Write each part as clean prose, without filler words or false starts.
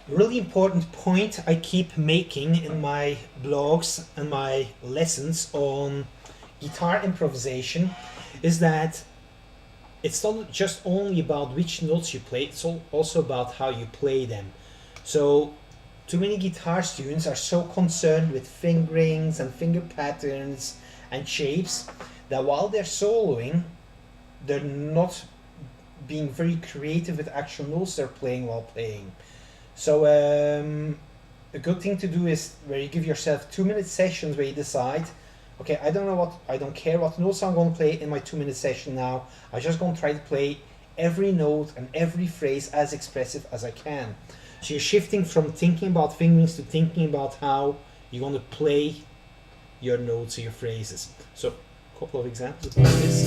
really important point I keep making in my blogs and my lessons on guitar improvisation is that it's not just only about which notes you play, it's also about how you play them. So too many guitar students are so concerned with fingerings and finger patterns and shapes that while they're soloing, they're not being very creative with actual notes they're playing while playing. So a good thing to do is where you give yourself 2 minute sessions where you decide, okay, I don't care what notes I'm going to play in my 2 minute session now. I'm just going to try to play every note and every phrase as expressive as I can. So you're shifting from thinking about fingerings to thinking about how you're going to play your notes or your phrases. So a couple of examples about this.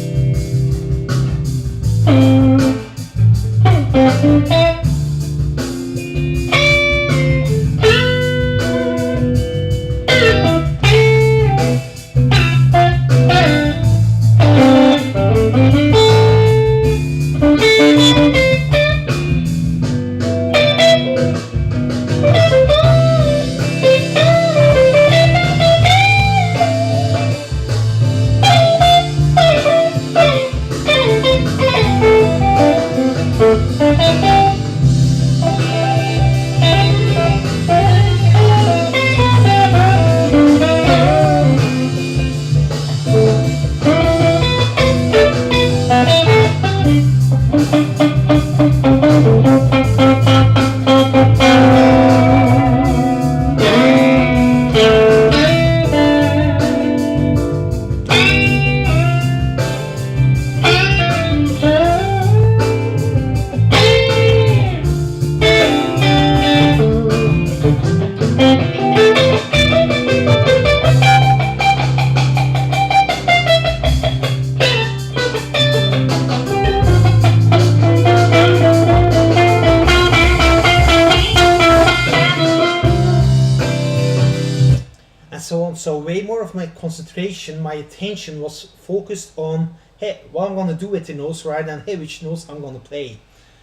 So way more of my concentration, my attention was focused on, hey, what I'm going to do with the notes rather than, hey, which notes I'm going to play.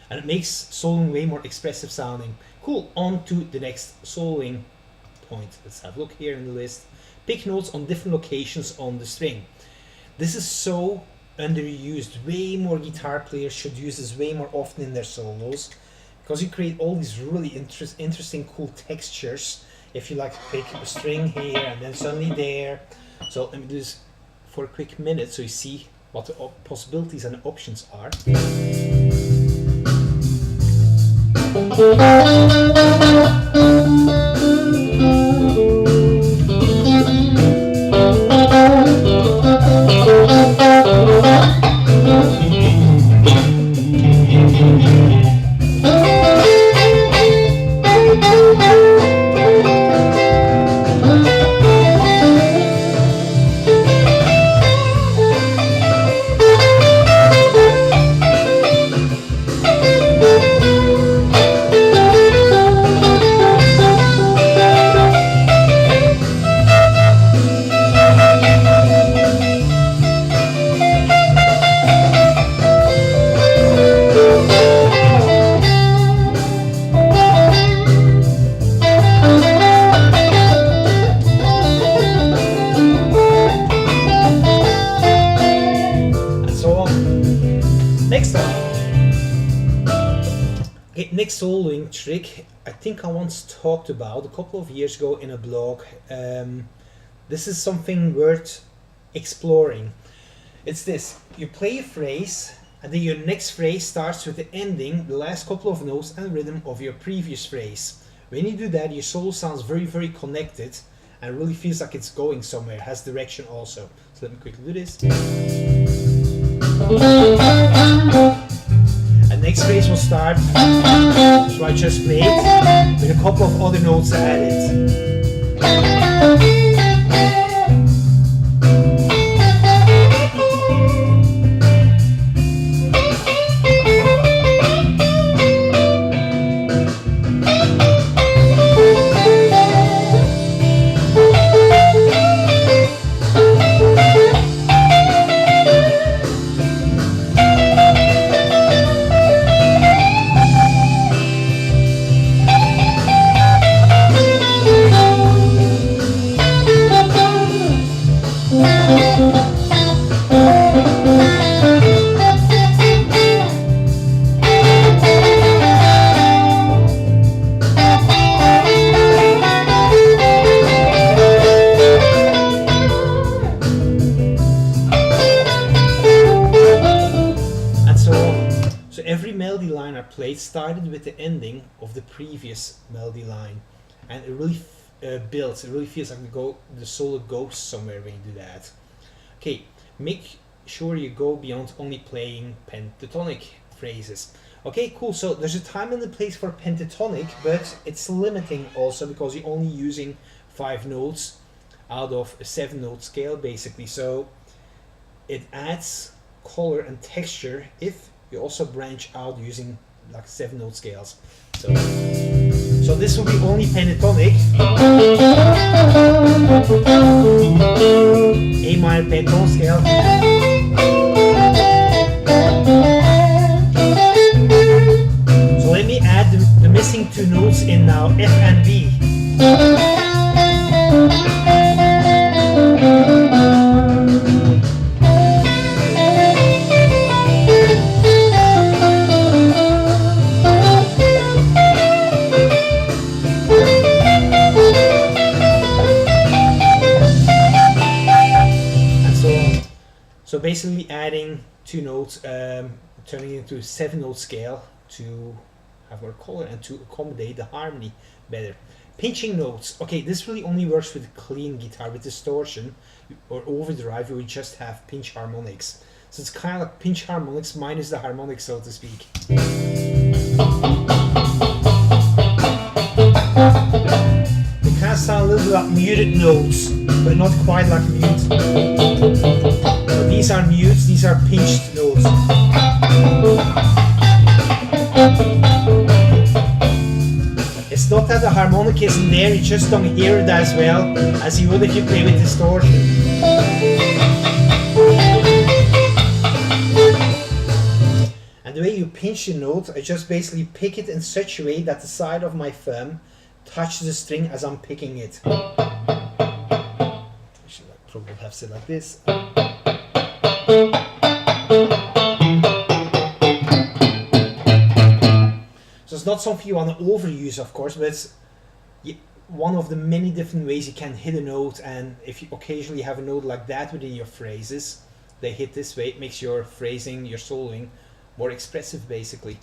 And it makes soloing way more expressive sounding. Cool, on to the next soloing point. Let's have a look here in the list. Pick notes on different locations on the string. This is so underused. Way more guitar players should use this way more often in their solos, because you create all these really interesting, cool textures. If you like to pick a string here and then suddenly there. So let me do this for a quick minute so you see what the possibilities and the options are. Next soloing trick I think I once talked about a couple of years ago in a blog. This is something worth exploring. It's this: you play a phrase and then your next phrase starts with the ending, the last couple of notes and rhythm of your previous phrase. When you do that, your solo sounds very, very connected and really feels like it's going somewhere, has direction also. So let me quickly do this. And next phrase will start, so I just played, with a couple of other notes added. it started with the ending of the previous melody line, and it really builds. It really feels like the solo goes somewhere when you do that. Okay, make sure you go beyond only playing pentatonic phrases. Okay, cool. So there's a time and a place for pentatonic, but it's limiting also because you're only using 5 notes out of a 7-note scale, basically. So it adds color and texture if you also branch out using like 7-note scales. So this will be only pentatonic. A minor pentatonic scale. So let me add the missing 2 notes in now, F and B. So basically adding 2 notes, turning it into a 7-note scale to have more color and to accommodate the harmony better. Pinching notes. Okay, this really only works with clean guitar. With distortion or overdrive, you would just have pinch harmonics. So it's kind of like pinch harmonics minus the harmonics, so to speak. They kind of sound a little bit like muted notes, but not quite like mute. So these are mutes, these are pinched notes. It's not that the harmonic isn't there, you just don't hear it as well as you would if you play with distortion. And the way you pinch the note, I just basically pick it in such a way that the side of my thumb touches the string as I'm picking it. I should probably have said like this. So it's not something you want to overuse, of course, but it's one of the many different ways you can hit a note. And if you occasionally have a note like that within your phrases, they hit this way, it makes your phrasing, your soloing more expressive, basically.